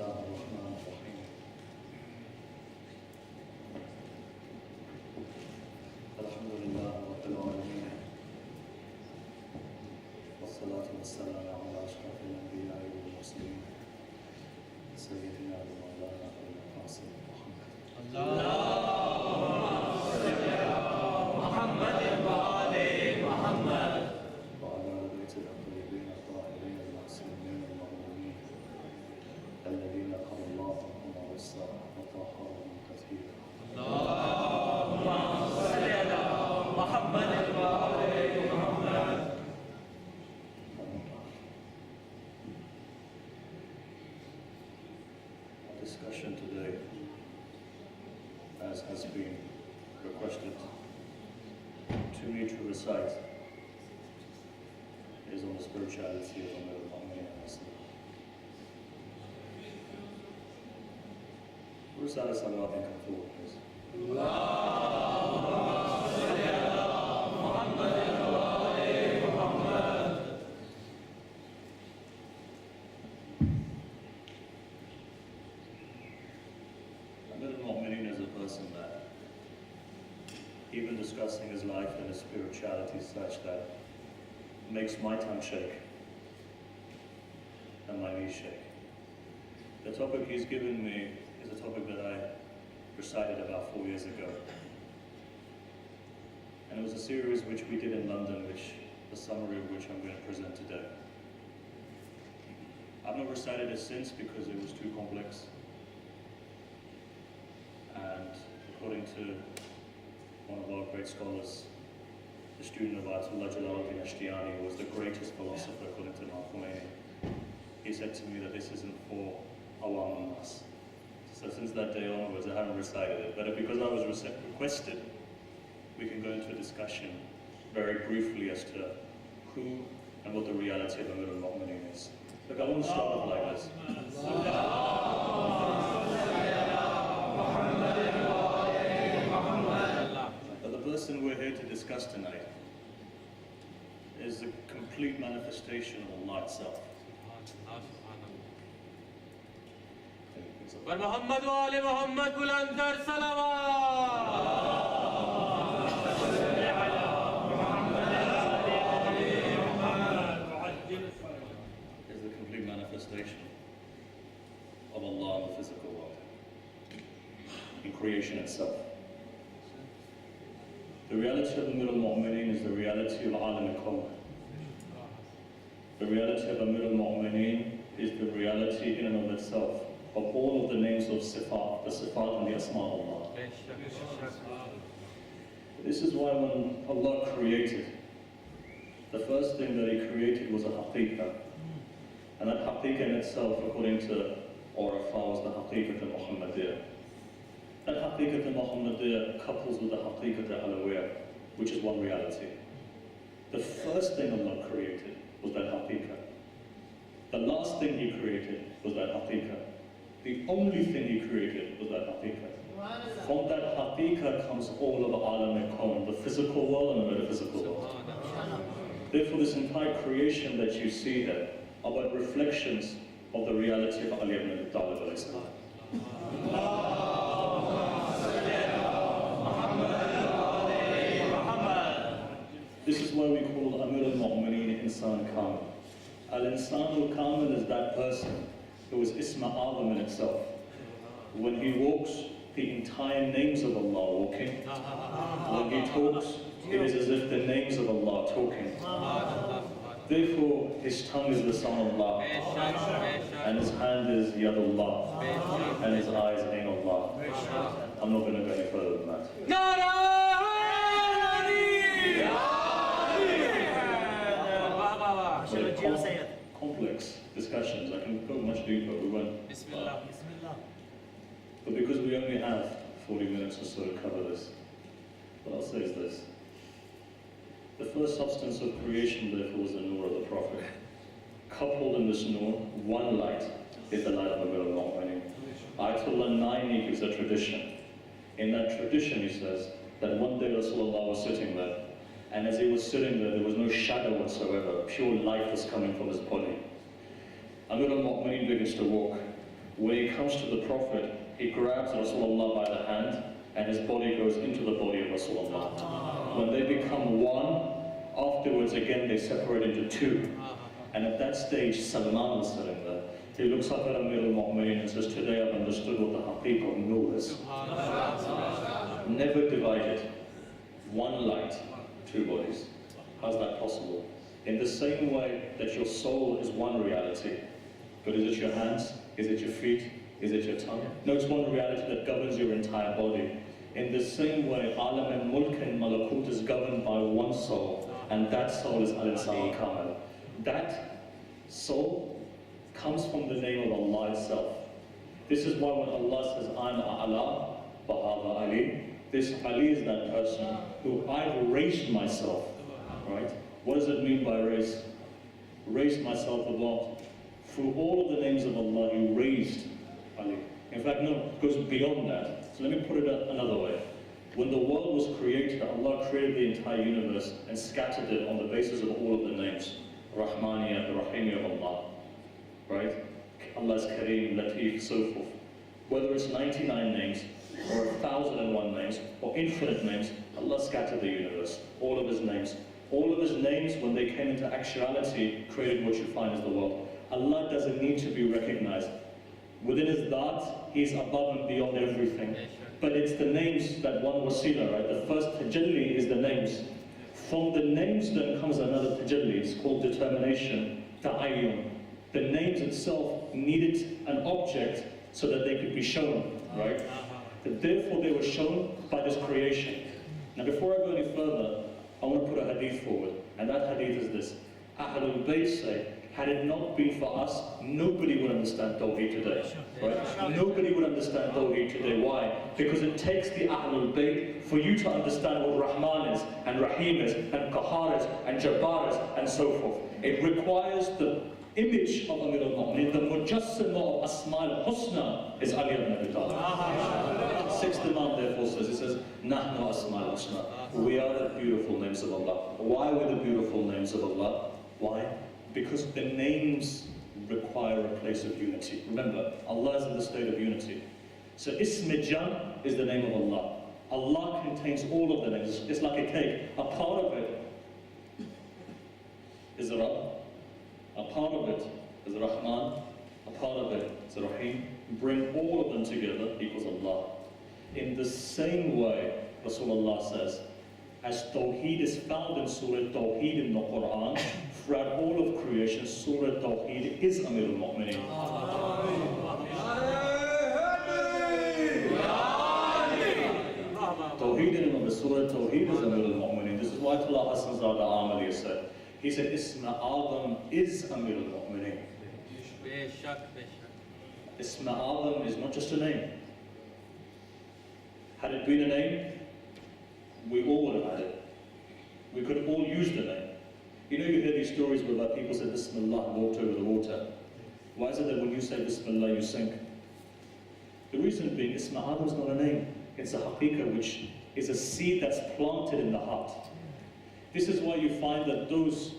الله الرحمن الرحيم الحمد لله رب العالمين والصلاة والسلام على أشرف الأنبياء والمرسلين سيدنا ومولانا أبي القاسم محمد اللهم صل على محمد وآل محمد وعلى آل بيت الطيبين الطاهرين المعصومين المظلومين الذين قضى الله عنهم ورسى وطهرهم كثيرا اللهم صل على محمد وآل محمد. Our discussion today, as has been requested to me to recite, is on the spirituality of Maarif-e-Islam. Recite a salawat and come forward, please. اللهم صل على محمد وآل محمد. Maarif-e-Islam is a person that, even discussing his life and his spirituality, such that makes my tongue shake and my knees shake. The topic he's given me is a topic that I recited about 4 years ago. And it was a series which we did in London, the summary of which I'm going to present today. I've not recited it since because it was too complex. And according to one of our great scholars, the student of Ayatollah Jalaluddin Ashtiani, was the greatest philosopher according to Maarif-e-Islam. He said to me that this isn't for awam nas. So since that day onwards, I haven't recited it. But because I was requested, we can go into a discussion very briefly as to who and what the reality of Amirul-Mu'mineen is. Look, I want to start off like this. But the person we're here to discuss tonight is the complete manifestation of Allah itself. محمد وآل محمد بلندر is the complete manifestation of Allah in the physical world, in creation itself. The reality of Amirul-Mu'mineen is the reality of Alam al-Kawn. The reality of Amirul-Mu'mineen is the reality in and of itself of all of the names of Sifat, the Sifat and the Asma of Allah. This is why when Allah created, the first thing that He created was a haqiqah. And that haqiqah in itself, according to Urafa, was the haqiqah al-Muhammadiyah. That haqiqah al-Muhammadiyah couples with the haqiqah al-Alawiyah, which is one reality. The first thing Allah created was that haqiqah. The last thing He created was that haqiqah. The only thing He created was that haqiqah. From that haqiqah comes all of Alam al-Kawn, the physical world and the metaphysical world. Therefore, this entire creation that you see there are but reflections of the reality of Ali ibn Abi Talib alayhi salam. This is why we call Amir al-Mu'mineen Insan Kamil. Al-Insan al-Kamil is that person who is Isma Azam in itself. When he walks, the entire names of Allah are walking. When he talks, it is as if the names of Allah are talking. Therefore, his tongue is the son of Allah, and his hand is Yadullah, and his eyes Ain Allah. I'm not going to go any further than that. Complex discussions. I can go much deeper. We won't. But because we only have 40 minutes or so to cover this, what I'll say is this. The first substance of creation, therefore, was the Nur of the Prophet. Coupled in this Nur, one light is the light of Amirul-Mu'mineen. Ayatollah Naini gives a tradition. In that tradition, he says that one day Rasulullah was sitting there, and as he was sitting there was no shadow whatsoever. Pure light was coming from his body. Amirul-Mu'mineen begins to walk, When he comes to the Prophet, he grabs Rasulullah by the hand and his body goes into the body of Rasulullah. When they become one, afterwards again they separate into two. And at that stage, Salman was sitting there. He looks up at Amir al-Mu'mineen and says, today I've understood what the haqiqah of nur is. Never divided. One light, two bodies. How's that possible? In the same way that your soul is one reality, but is it your hands? Is it your feet? Is it your tongue? No, it's one reality that governs your entire body. In the same way, Alam and Mulk and Malakut is governed by one soul, and that soul is Al-Insan al-Kamil. That soul comes from the name of Allah itself. This is why when Allah says, I'm A'la, Baha'la Ali, this Ali is that person who I've raised myself, right? What does it mean by raised? Raised myself with what? Through all of the names of Allah, He raised Ali. In fact, no, it goes beyond that. So let me put it another way. When the world was created, Allah created the entire universe and scattered it on the basis of all of the names. Rahmaniya, the Rahimiyya of Allah. Right? Allah is Kareem, Latif, so forth. Whether it's 99 names, or 1,001 names, or infinite names, Allah scattered the universe. All of His names. All of His names, when they came into actuality, created what you find as the world. Allah doesn't need to be recognized. Within His Dhat, He's above and beyond everything. But it's the names that one wasila, right? The first tajalli is the names. From the names then comes another tajalli. It's called determination, ta'ayyun. The names itself needed an object so that they could be shown, right? Therefore they were shown by this creation. Now before I go any further, I want to put a hadith forward. And that hadith is this. Ahlul Bayt say, had it not been for us, nobody would understand Tawheed today. Right? Nobody would understand Tawheed today. Why? Because it takes the Ahlul Bayt for you to understand what Rahman is, and Rahim is, and Qahar is, and Jabbar is, and so forth. It requires the image of Amir al-Mu'mineen, the Mujassima of Asma al-Husna is Ali ibn Abi Talib. Sixth Imam therefore says, he says, Nahnu Asma al-Husna. We are the beautiful names of Allah. Why are we the beautiful names of Allah? Why? Because the names require a place of unity. Remember, Allah is in the state of unity. So Ism Jan is the name of Allah. Allah contains all of the names. It's like a cake. A part of it is Rabb. A part of it is Rahman. A part of it is Rahim. Bring all of them together equals Allah. In the same way, Rasulullah says, as Tawheed is found in Surah Tawheed in the Quran, throughout all of creation, Surah Tawheed is Amir al-Mu'mineen. Tawheed in the Surah Tawheed is Amir al-Mu'mineen. This is why Tullah Hassan Zada Amali said. He said, Isma Adam is Amir al-Mu'mineen. Isma Adam is not just a name. Had it been a name, we all would have had it. We could all use the name. You know, you hear these stories where people say Bismillah and walked over the water. Why is it that when you say Bismillah, you sink? The reason being, Isma Adam is not a name. It's a haqiqah, which is a seed that's planted in the heart. This is why you find that those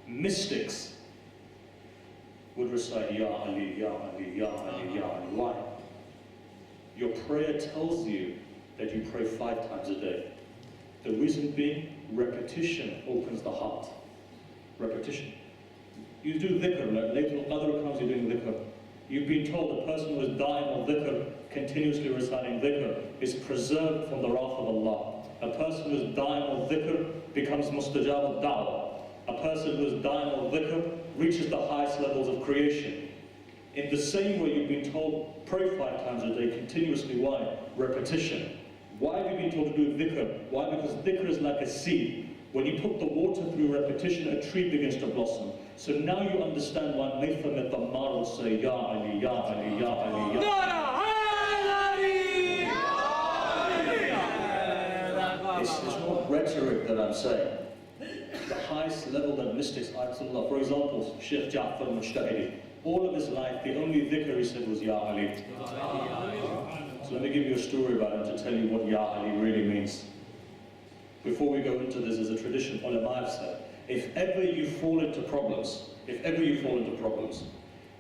mystics would recite Ya Ali, Ya Ali, Ya Ali, Ya Ali. Why? Your prayer tells you that you pray 5 times a day. The reason being, repetition opens the heart. Repetition. You do dhikr, like later other accounts you're doing dhikr. You've been told the person who is dying of dhikr, continuously reciting dhikr, is preserved from the wrath of Allah. A person who is dying of dhikr becomes mustajab al-da'wah. A person who is dying of dhikr reaches the highest levels of creation. In the same way you've been told, pray 5 times a day continuously. Why? Repetition. Why have you been told to do dhikr? Why? Because dhikr is like a seed. When you put the water through repetition, a tree begins to blossom. So now you understand why Maytham at the Mar will say, Ya Ali, Ya Ali, Ya Ali, Ya Ali. It's not rhetoric that I'm saying. The highest level that mystics, Ayatollah, for example, Sheikh Ja'far Mujtahidi, all of his life, the only dhikr he said was Ya Ali. So let me give you a story about him to tell you what Ya Ali really means. Before we go into this, as a tradition, ulama have said, if ever you fall into problems,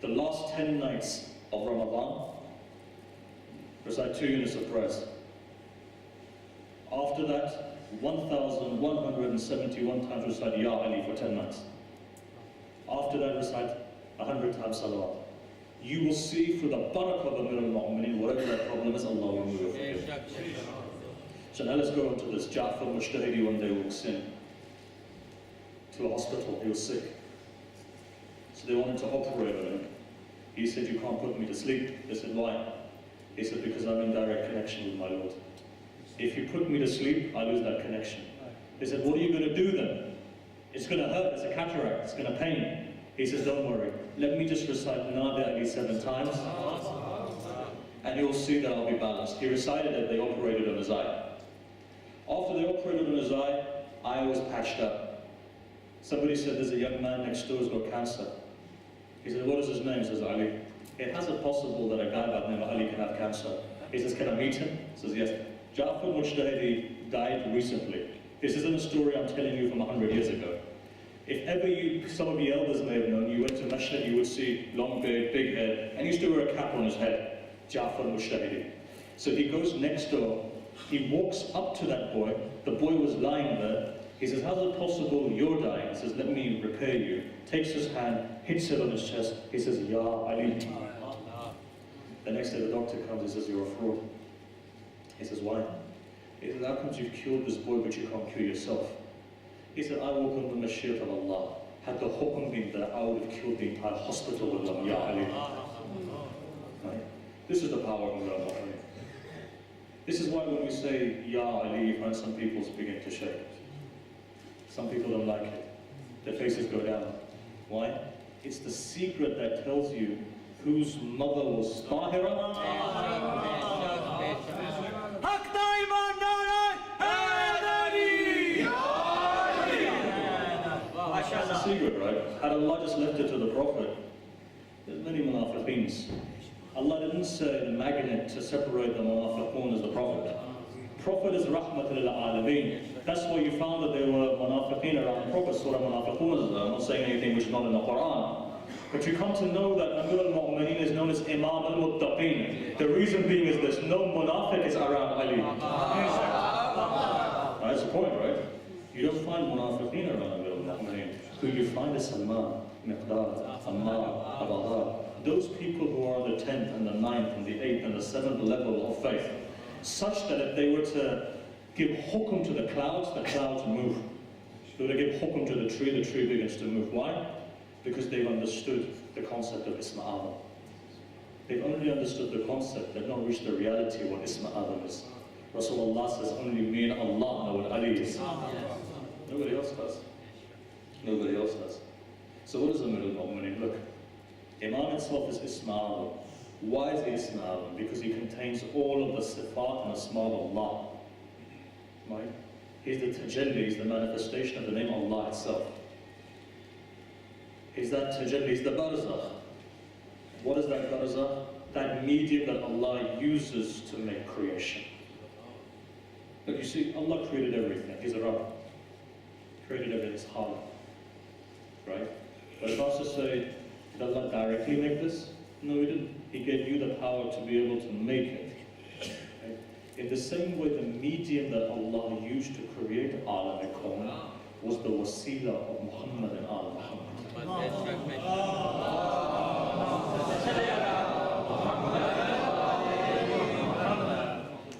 the last 10 nights of Ramadan, recite 2 units of prayers. After that, 1,171 times recite Ya Ali for 10 months. After that, recite 100 times salawat. You will see through the barakah of Amir al-Mu'mineen, whatever that problem is, Allah will move it. So now let's go on to this. Ja'far Mujtahidi one day walks in to a hospital. He was sick. So they wanted to operate on him. He said, "You can't put me to sleep." They said, "Why?" He said, "Because I'm in direct connection with my Lord. If you put me to sleep, I lose that connection." They said, "What are you going to do then? It's going to hurt, it's a cataract, it's going to pain." He says, "Don't worry, let me just recite Nadi Ali 7 times, and you'll see that I'll be balanced." He recited it, they operated on his eye. After they operated on his eye was patched up. Somebody said, "There's a young man next door who's got cancer." He said, "What is his name?" He says, "Ali." "It has it possible that a guy by the name of Ali can have cancer?" He says, "Can I meet him?" He says, "Yes." Ja'far Mujtahidi died recently. This isn't a story I'm telling you from 100 years ago. If ever some of the elders may have known, you went to Masjid, you would see long beard, big head, and he used to wear a cap on his head. Ja'far Mujtahidi. So he goes next door, he walks up to that boy, the boy was lying there. He says, "How's it possible you're dying?" He says, "Let me repair you." Takes his hand, hits it on his chest. He says, "Ya Ali." The next day the doctor comes, he says, "You're a fraud." He says, "Why?" He says, "How comes you've cured this boy but you can't cure yourself?" He said, "I walk on the mashiach of Allah. Had the hukm been there, I would have killed the entire hospital with them, Ya Ali." Right? This is the power of Allah. This is why when we say Ya Ali, you find some people begin to shake. Some people don't like it. Their faces go down. Why? It's the secret that tells you whose mother was Tahira. That's the secret, right? Had Allah just left it to the Prophet, there's many munafiqeens. Allah didn't say the magnet to separate the munafiqun as the Prophet. Prophet is rahmat lil alameen. That's why you found that there were munafiqeen around the Prophet, Surah Munafiqun. I'm not saying anything which is not in the Quran. But you come to know that Amir al-Mu'mineen is known as Imam al-Muttaqeen. The reason being is this: no munafiq is around Ali. That's the point, right? You don't find munafiqeen around Amir al-Mu'mineen. Who you find is Salman, Miqdad, Ammar, Abbas. Those people who are on the 10th and the 9th and the 8th and the 7th level of faith, such that if they were to give hukum to the clouds move. If they were to give hukum to the tree begins to move. Why? Because they've understood the concept of Isma Adam. They've only understood the concept, they've not reached the reality of what Isma Adam is. Rasulullah says, only me and Allah know what Ali is. Nobody else does. Nobody else does. So what is the middle mu'mineen? Look, Imam itself is Isma Adam. Why is he Isma Adam? Because he contains all of the sifat and asma of Allah. Right? He's the tajalli, he's the manifestation of the name Allah itself. He's that tajalli, he's the barzakh. What is that barzakh? That medium that Allah uses to make creation. Look, you see, Allah created everything. He's a Rabb. Created everything, it's hard. Right? But if I was to say, did Allah directly make this? No, He didn't. He gave you the power to be able to make it. Right? In the same way, the medium that Allah used to create Alam al-Kawn was the wasila of Muhammad and Al Muhammad.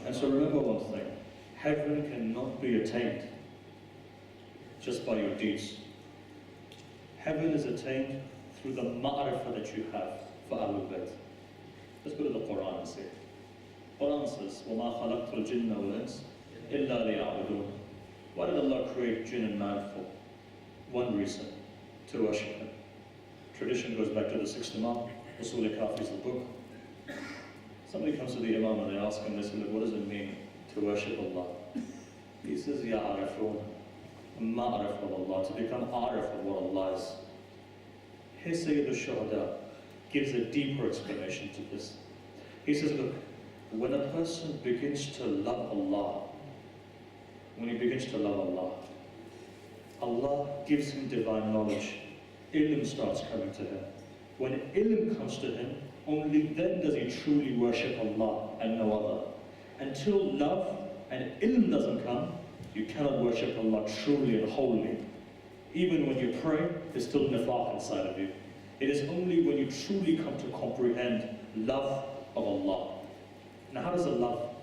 And so remember one thing, heaven cannot be attained just by your deeds. Heaven is attained through the ma'rifah that you have for Ahlul Bayt. Let's go to the Quran and see. Quran says, وَمَا خَلَقْتُ الْجِنَّ وَالْإِنسَ إِلَّا لِيَعْبُدُونَ. Why did Allah create jinn and man for? One reason, to worship Him. Tradition goes back to the 6th Imam, Usul Kafi is the book. Somebody comes to the Imam and they ask him, they say, "Look, what does it mean to worship Allah?" He says, يَعْرِفُونَ مَعْرِفَ of Allah, to become arif of what Allah is. Here Sayyid al-Shuhada gives a deeper explanation to this. He says, look, when a person begins to love Allah, when he begins to love Allah, Allah gives him divine knowledge. Ilm starts coming to him. When ilm comes to him, only then does he truly worship Allah and no other. Until love and ilm doesn't come, you cannot worship Allah truly and wholly. Even when you pray, there's still nifaq inside of you. It is only when you truly come to comprehend love of Allah. Now how does the love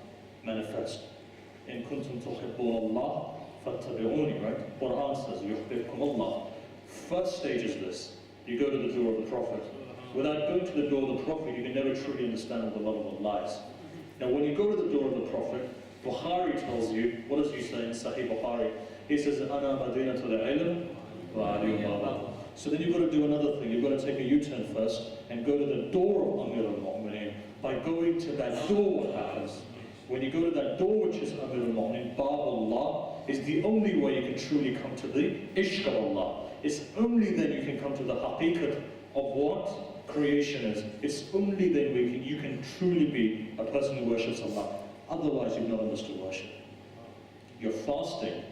manifest? In kuntum tuhibbun Allah fattabi'uni, right? Quran says, yuhibbukum Allah. First stage is this. You go to the door of the Prophet. Without going to the door of the Prophet, you can never truly understand what the love of Allah is. Now when you go to the door of the Prophet, Bukhari tells you, what does he say in Sahih Bukhari? He says, Ana madinatul ilm wa aliyum baba. So then you've got to do another thing. You've got to take a U-turn first and go to the door of Amir al-Mu'mineen. By going to that door, what happens? When you go to that door, which is Amir al-Mu'mineen, Bab Allah, is the only way you can truly come to the Ishq of Allah. It's only then you can come to the haqiqat of what creation is. It's only then you can truly be a person who worships Allah. Otherwise, you've not understood worship. Your fasting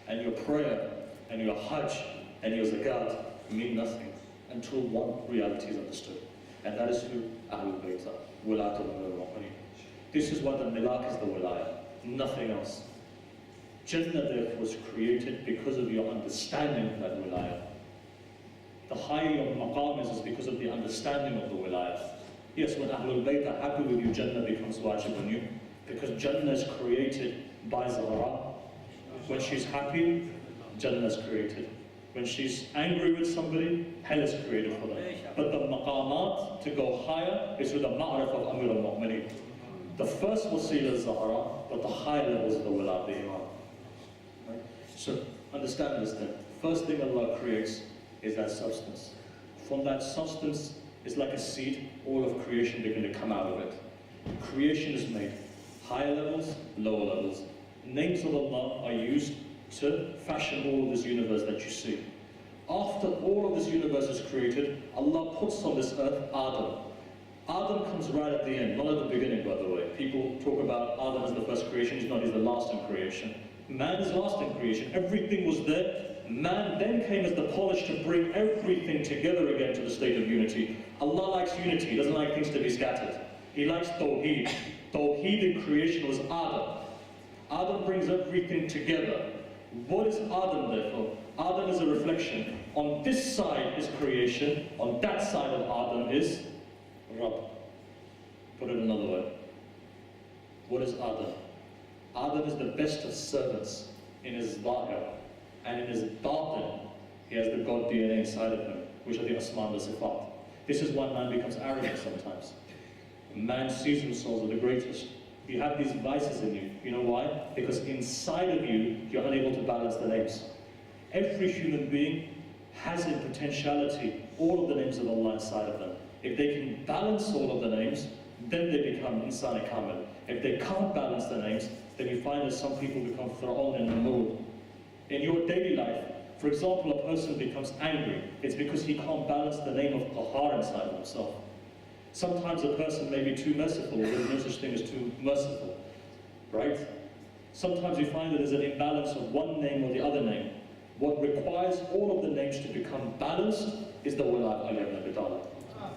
and your prayer and your hajj and your zakat mean nothing until one reality is understood. And that is who Ahlul Bayt are. Wilayatul Mu'mineen. This is what the milak is, the wilayah. Nothing else. Jannah therefore was created because of your understanding of that wilayah. The higher your maqam is because of the understanding of the wilayah. Yes, when Ahlul Bayt are happy with you, Jannah becomes wajib on you. Because Jannah is created by Zahra. When she's happy, Jannah is created. When she's angry with somebody, hell is created for them. But the maqamat to go higher is with the ma'rif of Amir al-Mu'mineen. The first wasila is Zahra, but the higher levels of the wilayah, the Imam. Right? So understand this then. First thing Allah creates is that substance. From that substance is like a seed, all of creation began to come out of it. Creation is made. Higher levels, lower levels. Names of Allah are used to fashion all of this universe that you see. After all of this universe is created, Allah puts on this earth Adam. Adam comes right at the end, not at the beginning, by the way. People talk about Adam as the first creation. He's not, he's the last in creation. Man is last in creation. Everything was there. Man then came as the polish to bring everything together again to the state of unity. Allah likes unity. He doesn't like things to be scattered. He likes Tawheed. Tawheed in creation was Adam. Adam brings everything together. What is Adam therefore? Adam is a reflection. On this side is creation, on that side of Adam is Rabb. Put it another way. What is Adam? Adam is the best of servants in his Zahir, and in his Batin, he has the God DNA inside of him, which are the Asma and the Sifat. This is why man becomes arrogant sometimes. Man sees himself as the greatest. You have these vices in you. You know why? Because inside of you, you're unable to balance the names. Every human being has in potentiality all of the names of Allah inside of them. If they can balance all of the names, then they become Insan Kamil. If they can't balance the names, then you find that some people become Fir'aun and Namrud. In your daily life, for example, a person becomes angry. It's because he can't balance the name of Qahar inside of himself. Sometimes a person may be too merciful, there's no such thing as too merciful, right? Sometimes you find that there's an imbalance of one name or the other name. What requires all of the names to become balanced is the wilayah of Ali ibn Abi Talib.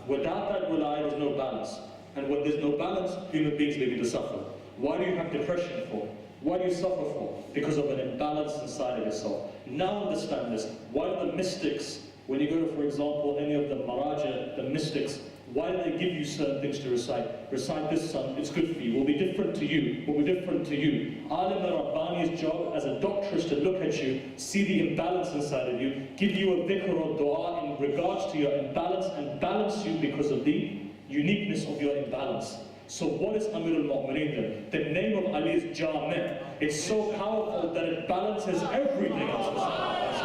Without that wilayah, there's no balance. And when there's no balance, human beings begin to suffer. Why do you have depression for? Why do you suffer for? Because of an imbalance inside of yourself. Now understand this. Why do the mystics, when you go to, for example, any of the Maraja, the mystics, why do they give you certain things to recite? Recite this, son, it's good for you. Will be different to you. Will be different to you. Alim al-Rabbani's job as a doctor is to look at you, see the imbalance inside of you, give you a dhikr or dua in regards to your imbalance and balance you because of the uniqueness of your imbalance. So what is Amir al-Mu'mineen then? The name of Ali is Jami'. It's so powerful that it balances everything else.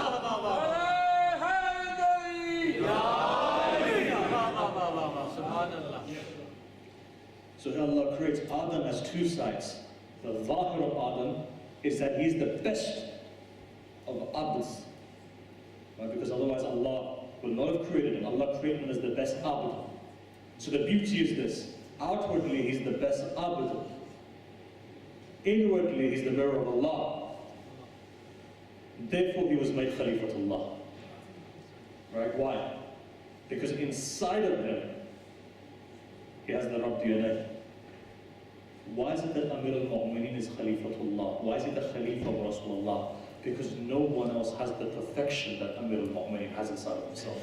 So Allah creates Adam as two sides. The Zahir of Adam is that he's the best of Abbas. Right? Because otherwise Allah will not have created him. Allah created him as the best Abd. So the beauty is this. Outwardly he's the best Abd. Inwardly he's the mirror of Allah. Therefore he was made Khalifatullah. Right? Why? Because inside of him He has the Rabb DNA. Why is it that Amir al-Mu'mineen is Khalifatullah? Why is he the Khalifa of Rasulullah? Because no one else has the perfection that Amir al-Mu'mineen has inside of himself.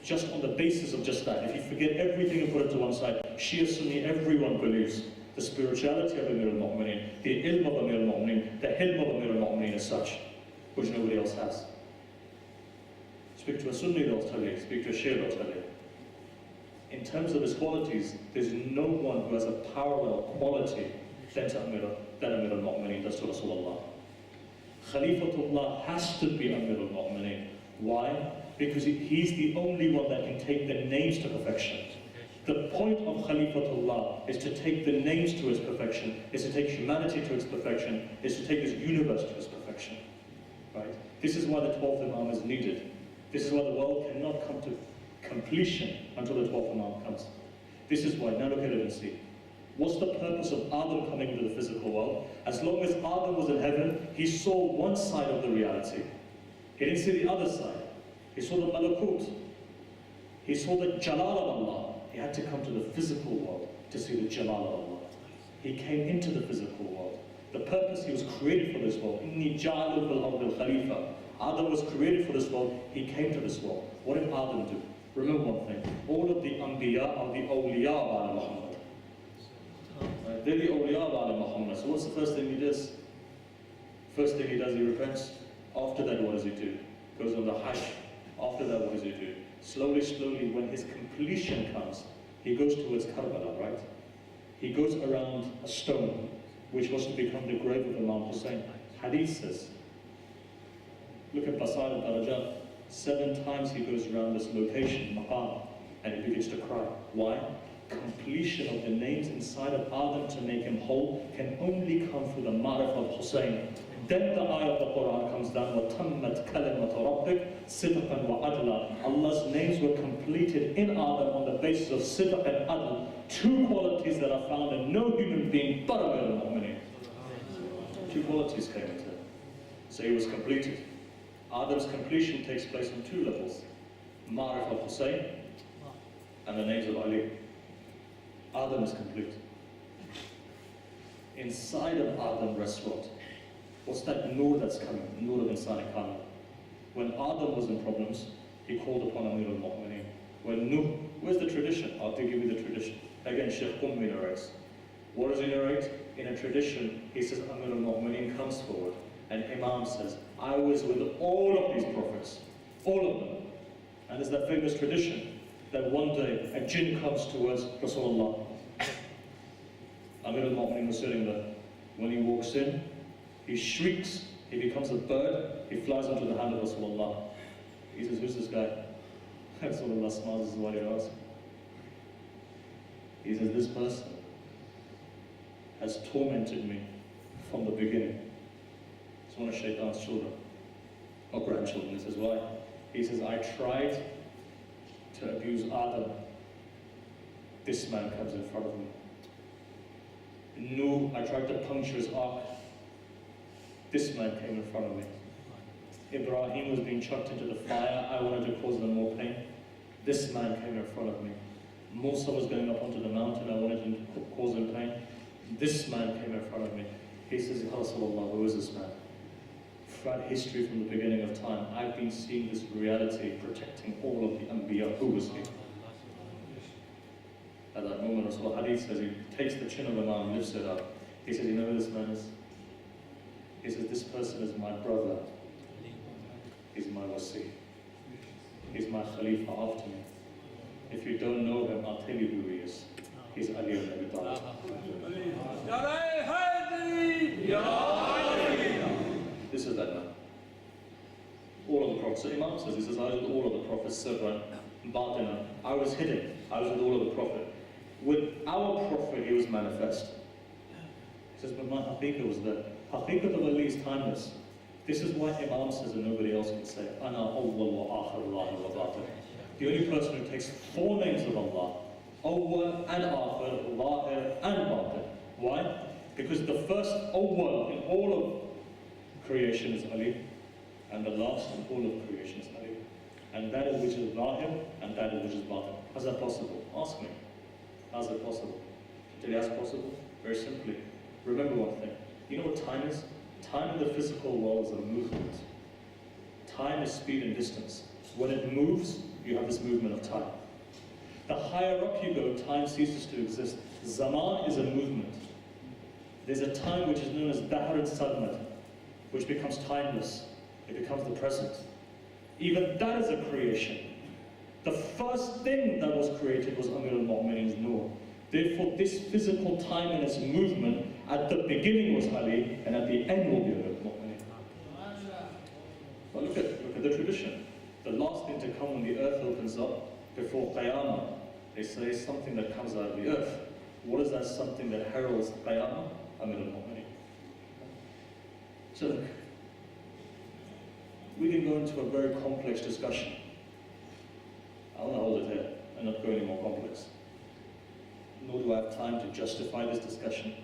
Just on the basis of just that, if you forget everything and put it to one side, Shia, Sunni, everyone believes the spirituality of Amir al-Mu'mineen, the ilm of Amir al-Mu'mineen, the hilm of Amir al-Mu'mineen as such, which nobody else has. Speak to a Sunni, they'll tell you. Speak to a Shia, they'll tell you. In terms of his qualities, there's no one who has a parallel quality than Amir al-Mu'mineen does to Rasulullah. Khalifatullah has to be Amir al-Mu'mineen. Why? Because he's the only one that can take the names to perfection. The point of Khalifatullah is to take the names to its perfection, is to take humanity to its perfection, is to take this universe to its perfection. Right? This is why the 12th Imam is needed. This is why the world cannot come to completion until the 12th Imam comes. This is why. Now look at it and see. What's the purpose of Adam coming into the physical world? As long as Adam was in heaven, he saw one side of the reality. He didn't see the other side. He saw the malakut. He saw the jalal of Allah. He had to come to the physical world to see the jalal of Allah. He came into the physical world. The purpose, he was created for this world. Inni ja'alun bil ardi khalifa. Adam was created for this world. He came to this world. What did Adam do? Remember one thing. All of the anbiya are the awliya of Ala Muhammad. Right? They're the awliya of Ala Muhammad. So what's the first thing he does? First thing he does, he repents. After that, what does he do? Goes on the hajj. After that, what does he do? Slowly, slowly, when his completion comes, he goes towards Karbala, right? He goes around a stone, which was to become the grave of Imam Hussein. Hadith says, look at Basar al-Darajat, 7 times he goes around this location, Maqam, and he begins to cry. Why? Completion of the names inside of Adam to make him whole can only come through the Maarif of Hussein. Then the ayah of the Quran comes down, وَتَمَّتْ كَلِمَةُ رَبِّكَ صِدْقًا وَعَدْلًا. Allah's names were completed in Adam on the basis of sidq and adl, 2 qualities that are found in no human being but Amir al-Mu'mineen. 2 qualities came into it. So he was completed. Adam's completion takes place on 2 levels. Maarif of Hussein and the names of Ali. Adam is complete. Inside of Adam rests what? What's that nur that's coming? Nur of Insani Kamil. When Adam was in problems, he called upon Amir al-Mu'mineen. When Nuh, where's the tradition? I'll give you the tradition. Again, Shaykh Qummi narrates. What does he narrate? In a tradition, he says Amir al-Mu'mineen comes forward, and Imam says, I was with all of these prophets, all of them. And there's that famous tradition that one day a jinn comes towards Rasulullah. Amir al-Mu'mineen was sitting there. When he walks in, he shrieks, he becomes a bird, he flies onto the hand of Rasulullah. He says, who's this guy? Rasulullah smiles, this is what he asks. He says, this person has tormented me from the beginning. It's one of Shaitan's children, or grandchildren. He says, why? He says, I tried to abuse Adam. This man comes in front of me. Nuh, I tried to puncture his ark. This man came in front of me. Ibrahim was being chucked into the fire. I wanted to cause them more pain. This man came in front of me. Musa was going up onto the mountain. I wanted to cause him pain. This man came in front of me. He says, Ya Rasulullah, who is this man? Throughout history, from the beginning of time, I've been seeing this reality protecting all of the Anbiya. Who was he? At that moment, Rasulullah Hadith says, he takes the chin of Imam, lifts it up. He says, you know who this man is? He says, this person is my brother. He's my wasi. He's my Khalifa after me. If you don't know him, I'll tell you who he is. He's Ali ibn Abi Talib. This is that man. All of the prophets. So Imam says, he says, I was with all of the prophets, Sirran, Batina. I was hidden. I was with all of the prophet. With our prophet, he was manifest. He says, but my haqiqah was there. Haqiqat of Ali is timeless. This is why Imam says and nobody else can say, Ana awwal wa akhir Allah wa batin. The only person who takes 4 names of Allah, awwal and akhir, zahir and batin. Why? Because the first awwal in all of creation is Ali, and the last in all of creation is Ali. And that is which is zahir, and that is which is batin. How's that possible? Ask me. How's it possible? Did he ask possible? Very simply. Remember one thing. You know what time is? Time in the physical world is a movement. Time is speed and distance. When it moves, you have this movement of time. The higher up you go, time ceases to exist. Zaman is a movement. There's a time which is known as Dahr al-Sarmad, which becomes timeless. It becomes the present. Even that is a creation. The first thing that was created was Amir al-Mu'mineen's Nur. Therefore, this physical time and its movement, at the beginning was Ali, and at the end will be Amir al-Mu'mineen. But look at the tradition. The last thing to come when the earth opens up, before Qiyamah, they say something that comes out of the earth. What is that something that heralds Qiyamah? Amir al-Mu'mineen. So look, we can go into a very complex discussion. I want to hold it here and not go any more complex. Nor do I have time to justify this discussion,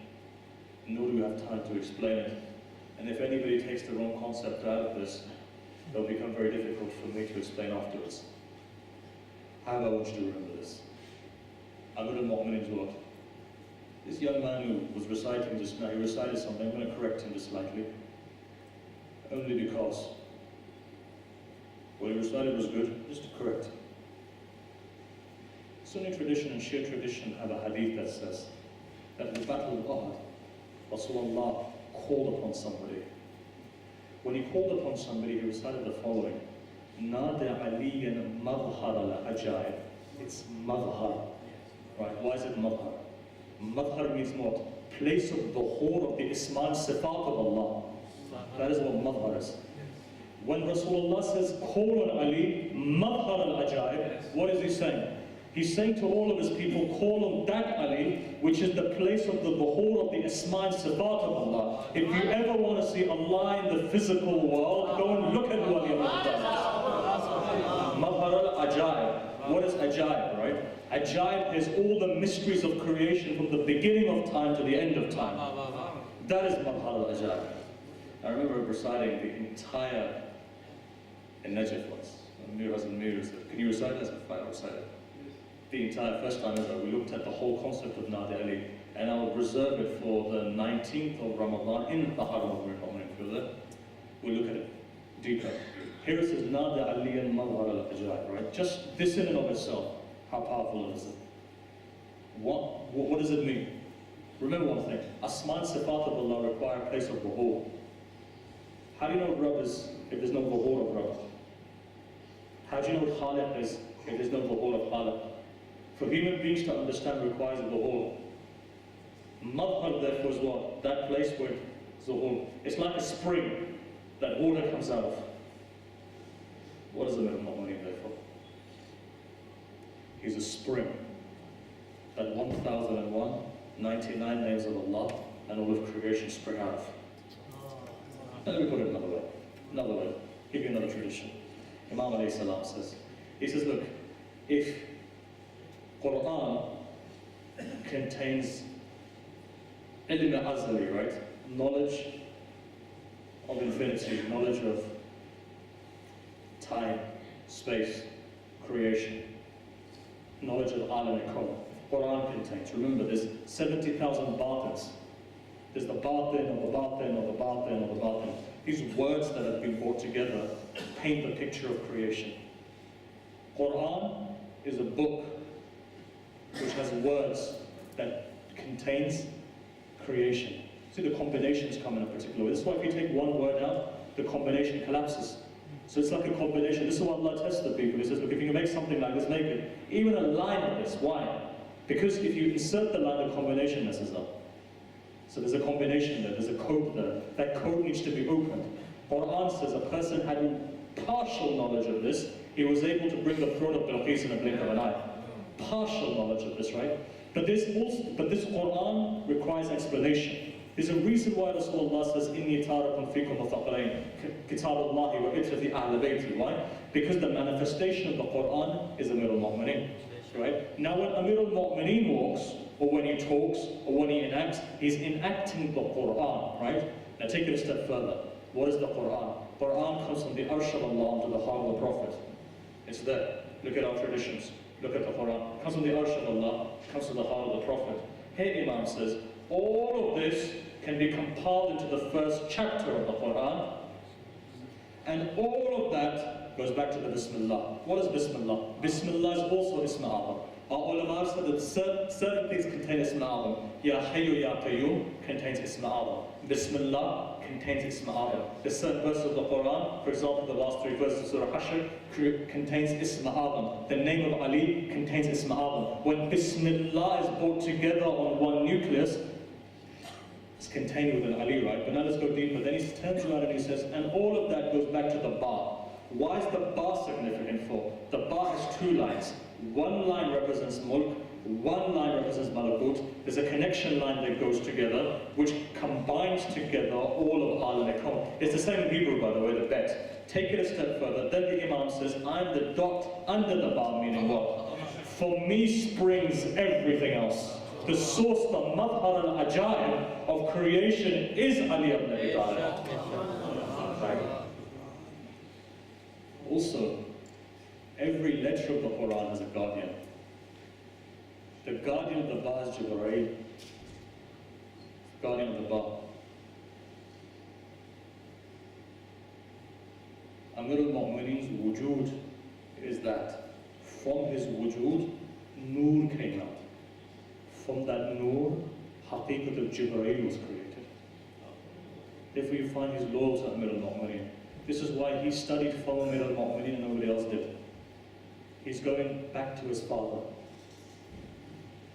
nor do we have time to explain it. And if anybody takes the wrong concept out of this, it'll become very difficult for me to explain afterwards. However, I want you to remember this. Amir al-Mu'mineen's what? This young man who was reciting just now, he recited something, I'm going to correct him just slightly. Only because what he recited was good, just to correct him. Sunni tradition and Shia tradition have a hadith that says that in the Battle of Uhud, Rasulullah called upon somebody. When he called upon somebody, he recited the following: Nada aliyan madhhar al-ajaib. It's madhhar. Right? Why is it madhhar? Madhhar means what? Place of the whole of the Isma Sifat of Allah. That is what madhhar is. When Rasulullah says, call on Ali, madhhar al-ajaib, what is he saying? He's saying to all of his people, call on that Ali, which is the place of the whole of the Isma Sifat of Allah. If you ever want to see Allah in the physical world, go and look at who Ali is. Madhhar al-ajaib. What is ajaib, right? Ajaib is all the mysteries of creation from the beginning of time to the end of time. That is madhhar al-ajaib. I remember reciting the entire in Najaf once. Amir said, can you recite this? I'll recite it. The entire first time ever, we looked at the whole concept of Nadi Ali, and I'll reserve it for the 19th of Ramadan in the Haram of Ramadan. We'll look at it deeper. Here it says Nadi Ali and Madhhar al-Ajaib, right? Just this in and of itself, how powerful is it? What does it mean? Remember one thing, Asma and Sifat of Allah require a place of Dhuhur. How do you know what Rabb is if there's no Dhuhur of Rabb? How do you know what Khaliq is if there's no Dhuhur of Khaliq? For human beings to understand requires a Dhuhur. Madhhar therefore is what? That place where Dhuhur. It's like a spring that water comes out of. What is the Amir al-Mu'mineen therefore? He's a spring that 1001, 99 names of Allah and all of creation spring out of. Let me put it another way. Another way. Give you another tradition. Imam alayhi salam says, he says, look, if Quran contains ilm azali, right? Knowledge of infinity, knowledge of time, space, creation, knowledge of alam al-kawn. Quran contains, remember, there's 70,000 batins. There's the batin of the batin of the batin of the batin. These words that have been brought together paint the picture of creation. Quran is a book which has words that contains creation. See, the combinations come in a particular way. This is why if you take one word out, the combination collapses. So it's like a combination. This is why Allah tests the people. He says, look, if you can make something like this, make it. Even a line of this. Why? Because if you insert the line, the combination messes up. So there's a combination there, there's a code there. That code needs to be opened. Quran says a person had partial knowledge of this, he was able to bring the throne of Bilqis in a blink of an eye. Partial knowledge of this, right? But this Quran requires explanation. There's a reason why Rasulullah says, Inni tarakum fikum thaqalain, kitab Allahi wa itrati ahl bayti. Why? Because the manifestation of the Quran is Amir al-Mu'mineen. Right? Now when Amir al-Mu'mineen walks, or when he talks, or when he enacts, he's enacting the Quran, right? Now take it a step further. What is the Quran? Quran comes from the Arsh of Allah to the heart of the Prophet. It's there. Look at our traditions. Look at the Quran. Comes from the arsh of Allah, comes from the heart of the Prophet. Here Imam says, all of this can be compiled into the first chapter of the Quran, and all of that goes back to the Bismillah. What is Bismillah? Bismillah is also Ism A'zam. Our ulama said that certain things contain Ism A'zam. Ya Hayyu Ya Qayyum contains Ism A'zam. Bismillah contains Ism A'zam. The certain verses of the Quran, for example, the last 3 verses of Surah Hashr, contains Ism A'zam. The name of Ali contains Ism A'zam. When Bismillah is brought together on one nucleus, it's contained within Ali, right? But now let's go deeper. Then he turns around and he says, and all of that goes back to the Ba. Why is the Ba significant for? The Ba has 2 lines. One line represents Mulk, one line represents Malakut. There's a connection line that goes together, which combines together all of Al and Ikon. It's the same in Hebrew, by the way, the bet. Take it a step further. Then the Imam says, I'm the dot under the Ba, meaning what? For me springs everything else. The source, the madhar al-ajaib of creation is Ali ibn Abi Talib. Also, every letter of the Quran has a guardian. The guardian of the Ba is Jibreel. Guardian of the Ba. Amir al-Mu'mineen's wujud is that from his wujud, Noor came out. From that Noor, Haqiqat of Jibreel was created. Therefore you find his laws of Amir al-Mu'mineen. This is why he studied from Amir al-Mu'mineen and nobody else did. He's going back to his father.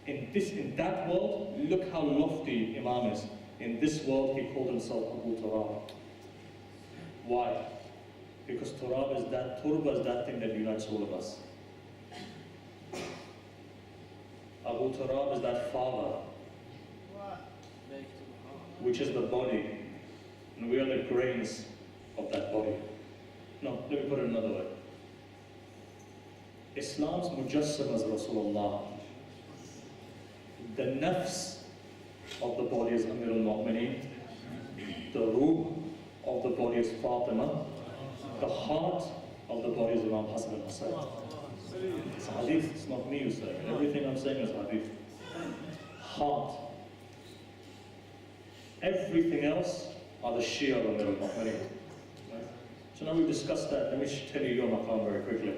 In that world, look how lofty Imam is. In this world, he called himself Abu Turab. Why? Because Turba is that thing that unites all of us. Abu Turab is that father, which is the body, and we are the grains of that body. No, let me put it another way. Islam's mujassam as Rasulullah. The nafs of the body is Amir al-Mu'mineen. The ruh of the body is Fatima. The heart of the body is Imam Hassan al-Hussein. It's hadith, it's not me who's saying it. Everything I'm saying is hadith. Heart. Everything else are the Shia of Amir al-Mu'mineen. Right? So now we've discussed that, let me tell you your maqam very quickly.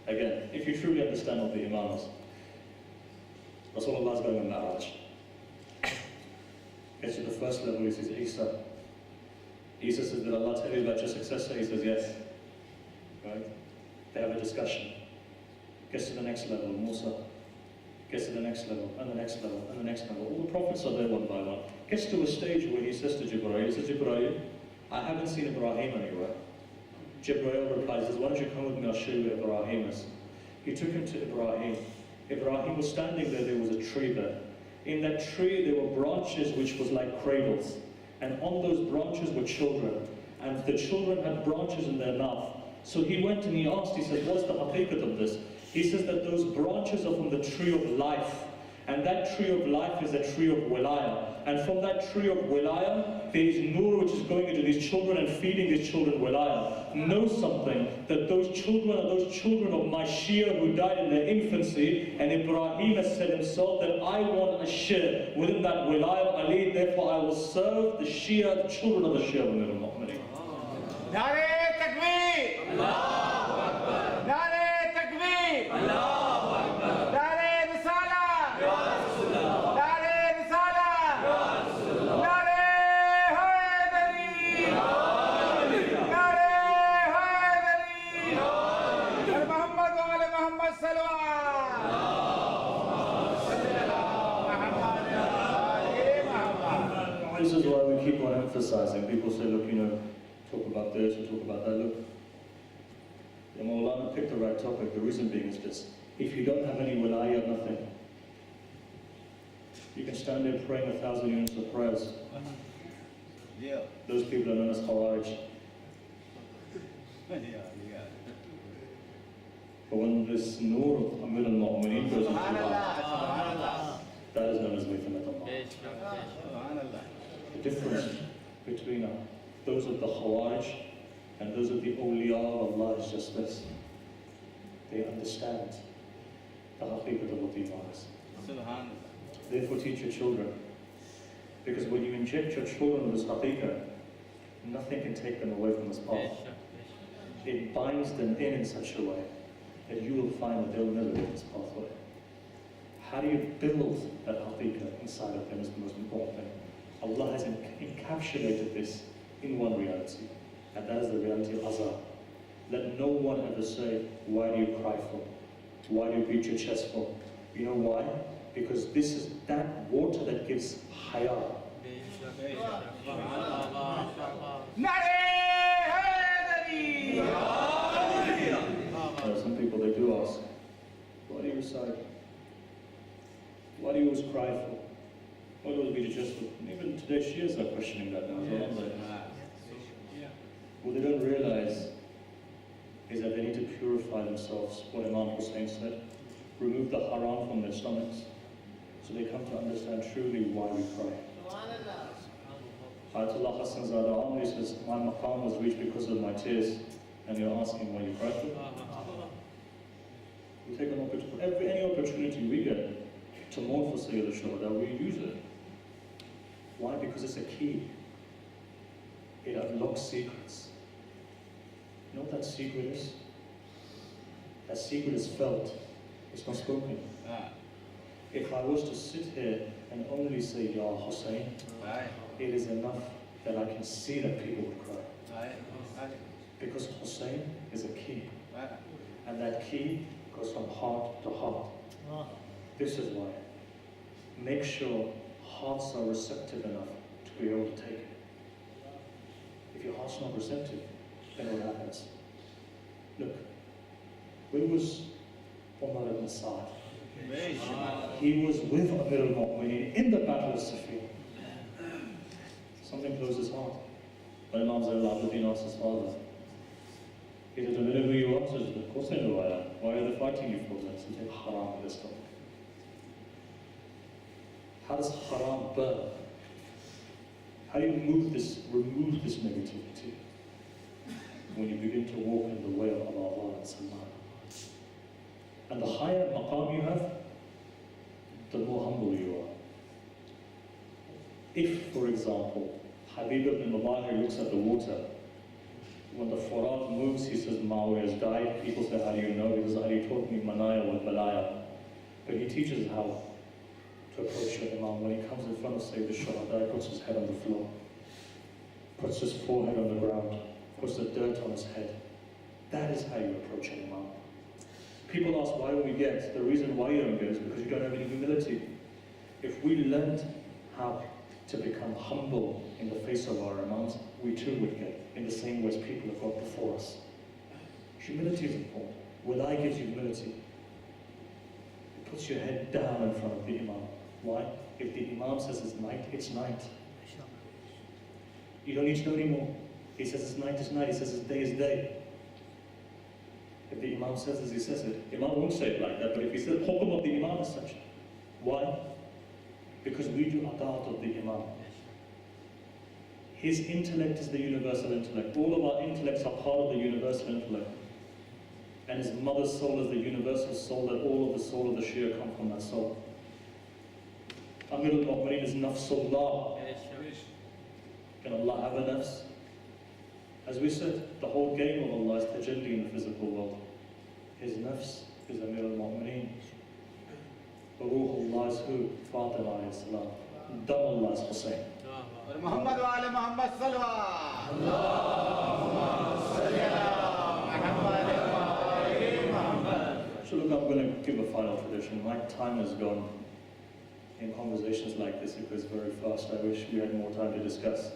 Again, if you truly understand what the Imam is, Rasulullah is going on Mi'raj. Gets to the first level, he says, Isa. Isa says, did Allah tell you about your successor? He says, yes. Right? They have a discussion. Gets to the next level, Musa. Gets to the next level, and the next level, and the next level. All the prophets are there one by one. Gets to a stage where he says to Jibreel, he says, Jibreel, I haven't seen Ibrahim anywhere. Jibreel replies, why don't you come with me, I'll show you where Ibrahim is. He took him to Ibrahim. Ibrahim was standing there was a tree there. In that tree there were branches which was like cradles. And on those branches were children. And the children had branches in their mouth. So he went and he asked, he said, what's the haqiqat of this? He says that those branches are from the tree of life. And that tree of life is a tree of wilayah. And from that tree of wilayah, there is nur which is going into these children and feeding these children wilayah. Know something, that those children are those children of my Shia who died in their infancy, and Ibrahim has said himself that I want a share within that wilayah of Ali, therefore I will serve the Shia, the children of the Shia of Amir al-Mu'mineen. Nare Takbir! Allahu Akbar! Nare Takbir! Allahu Akbar! Nare Risala! Ya Rasulullah! Nare Risala! Ya Rasulullah! Nare Haydari! Nare Haydari! Nare Muhammad wa ala Muhammad salawat! This is why we keep on emphasizing. People say, look, talk about this or talk about that. Look, the Maulana picked the right topic. The reason being is this. If you don't have any wilayah, you have nothing. You can stand there praying 1,000 units of prayers. Yeah. Those people are known as Khawarij. But when this nur of Amir al-Mu'mineen goes into your heart, Subhanallah. that is known as Mithamat Allah. Subhanallah. The difference between those of the Khawarij and those of the awliya of Allah is just this. They understand the haqiqat of what the iman is. Subhanallah. Therefore teach your children. Because when you inject your children with this haqiqat, nothing can take them away from this path. It binds them in such a way that you will find that they'll never get this pathway. How do you build that haqiqah inside of them is the most important thing. Allah has encapsulated this in one reality, and that is the reality of azab. Let no one ever say, why do you cry for? Why do you beat your chest for? You know why? Because this is that water that gives haya. Some people, they do ask, why do you recite? Why do you always cry for? Why do you always beat your chest for? And even today, Shias are questioning that now as well, aren't they? What they don't realize is that they need to purify themselves, what Imam Hussein said, remove the haram from their stomachs, so they come to understand truly why we cry. Ayatollah Hassan Zada Amri says, my maqam was reached because of my tears, and you're asking why you cry for? We take an opportunity, any opportunity we get to mourn for Sayyid al-Shuhada, we use it. Why? Because it's a key. It unlocks secrets. You know what that secret is? That secret is felt. It's not spoken. If I was to sit here and only say, Ya Hussein, it is enough that I can see that people would cry. Because Hussein is a key. And that key goes from heart to heart. This is why. Make sure hearts are receptive enough to be able to take it. If your heart's not receptive, then what happens? Look, where was Umar ibn Sa'd? He was with Amir al-Mu'mineen in the battle of Siffin. Something closed his heart. But Imam Zayn al-Abidin asked his father, he said, do you know who you are? He said, of course I know who I am. Why are they fighting you for this? He said, haram this topic. How does haram burn? How do you remove this negativity? When you begin to walk in the way of Allah and Salman. And the higher maqam you have, the more humble you are. If, for example, Habib ibn Mubahir looks at the water, when the Furat moves, he says, Muawiyah has died. People say, how do you know? Because Ali taught me manaya wal balaya. But he teaches how to approach your imam. When he comes in front of Sayyid al-Shuhada, he puts his head on the floor, puts his forehead on the ground, puts the dirt on his head. That is how you approach an imam. People ask, why don't we get? The reason why you don't get is because you don't have any humility. If we learned how to become humble in the face of our imams, we too would get in the same way as people have got before us. Humility is important. Walai gives you humility. It puts your head down in front of the imam. Why? If the imam says it's night, it's night. You don't need to know anymore. He says it's night, it's night. He says it's day, it's day. If the imam says as he says it, imam won't say it like that, but if he says hukum of the imam is such. Why? Because we do adat of the imam. His intellect is the universal intellect. All of our intellects are part of the universal intellect. And his mother's soul is the universal soul, that all of the soul of the Shia come from that soul. Amir al-Mu'mineen is nafsullah. Can Allah have a nafs? As we said, the whole game of Allah is tajalli in the physical world. His nafs is Amir al-Mu'mineen. Ruhullah is who? Fatima alayhi salam. Dam Allah is Hussein. Muhammad wa ala Muhammad salwa. So look, I'm going to give a final tradition. My time is gone in conversations like this. It goes very fast. I wish we had more time to discuss.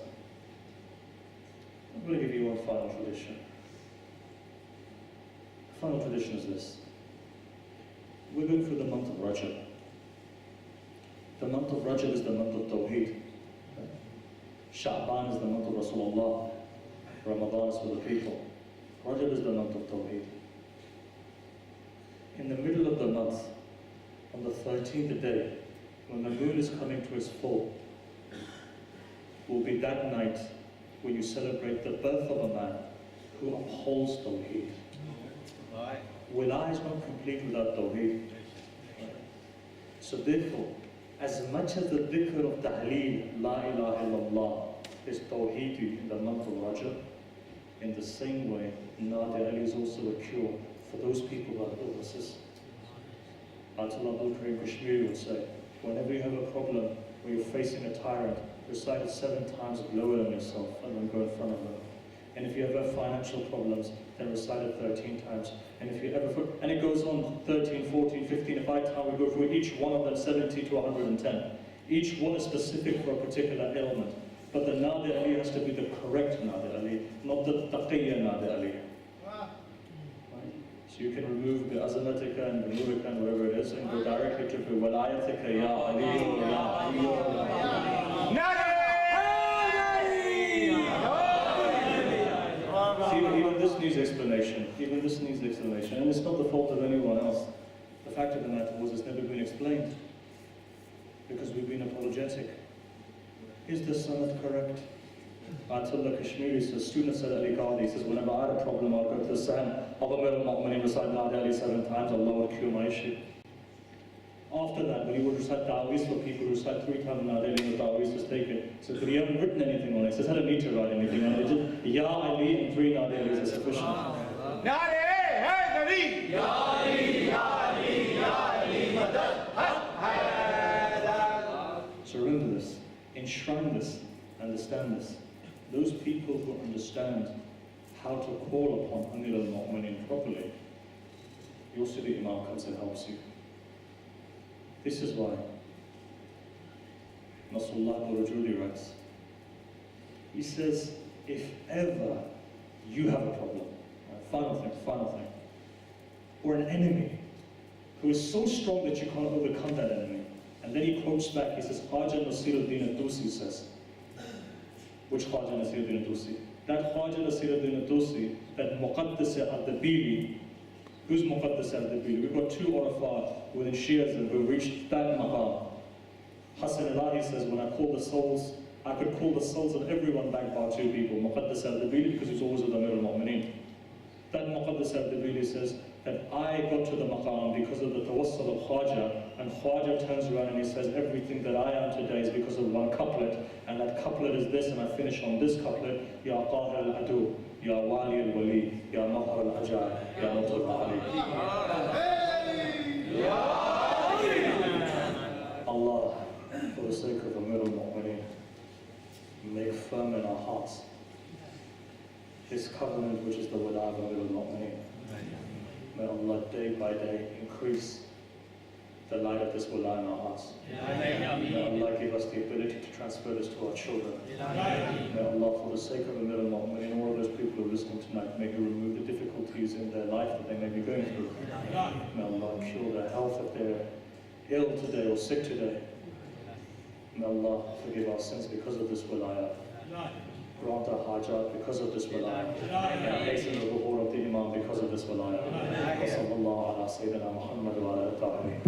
I'm going to give you one final tradition. The final tradition is this. We're going through the month of Rajab. The month of Rajab is the month of Tawheed. Sha'ban is the month of Rasulullah. Ramadan is for the people. Rajab is the month of Tawheed. In the middle of the month, on the 13th day, when the moon is coming to its full, will be that night when you celebrate the birth of a man who upholds Tawheed. Wilayah is not complete without Tawheed. So therefore, as much as the dhikr of Tahleel, La ilaha illallah, is Tawheedi in the month of Rajab, in the same way, Nadir Ali is also a cure for those people who have illnesses. Ayatollah Abdul Karim Kashmiri would say, whenever you have a problem where you're facing a tyrant, recite it 7 times lower than yourself and then go in front of them. And if you ever have financial problems, then recite it 13 times. And if you ever, and it goes on 13, 14, 15, if I time we go through each one of them 70 to 110. Each one is specific for a particular ailment. But the Nadir Ali has to be the correct Nadir Ali, not the Taqiyya Nadir Ali. Right? So you can remove the Azamatika and the Nurika and whatever it is and go directly to the Walayatika Ya Ali Ya Ali Ya Ali. Even this needs explanation. Even this needs explanation. And it's not the fault of anyone else. The fact of the matter was it's never been explained. Because we've been apologetic. Is the sanad correct? Ayatollah Kashmiri says, students at Ali Qadi says, whenever I had a problem, I'd go to the Saham, Al-Mu'minin, recite Nadir Ali 7 times, Allah would cure my issue. After that, when he would recite Ta'aweez for people who recite 3 times Nadir Ali, the Ta'aweez was taken. So he hadn't written anything on it. He says, I don't need to write anything on it. Just Ya Ali and 3 Nadir Alis are sufficient. Ya Ali, Ya Ali, Ya Ali, Madad, So remember this, enshrine this, understand this. Those people who understand how to call upon Amir al-Mu'minin properly, you'll see the Imam comes and helps you. This is why Nasrullah Burujuli writes, he says, if ever you have a problem, final thing, or an enemy who is so strong that you can't overcome that enemy, and then he quotes back, he says, Khwaja Nasiruddin al-Tusi says, which Khwaja Nasiruddin al-Tusi? That Khwaja Nasiruddin al-Tusi, that Muqaddas al-Dabili, who's Muqaddas al-Dabili? We've got 2 Urafat within Shi'ism who reached that maqam. Hassan al-Ahi says, when I call the souls, I could call the souls of everyone back by 2 people, Muqaddas al-Dabili, because he's always with Amir al-Mu'mineen. That Muqaddas al-Dabili says that I got to the maqam because of the tawassul of Khwaja, and Khwaja turns around and he says, everything that I am today is because of 1 couplet, and that couplet is this, and I finish on this couplet, Ya Tahir al-Adu, Ya Wali al-Wali, Ya Mahar al-Ajay, Ya Mutar al-Ali. Allah, for the sake of Amir al-Mu'mineen, make firm in our hearts His covenant, which is the Wala of Amir al-Mu'mineen. May Allah day by day increase the light of this Wala in our hearts. May Allah give us the ability to transfer this to our children. May Allah, for the sake of Amir al-Mu'mineen, all of those people who are listening tonight, may He remove the difficulties in their life that they may be going through. May Allah cure their health if they're ill today or sick today. May Allah forgive our sins because of this Walaya. Grant our hajat because of this Walaya. And hasten the reward of the Imam because of this Walaya. Wa sallallahu ala Sayyidina Muhammad wa ala alihi.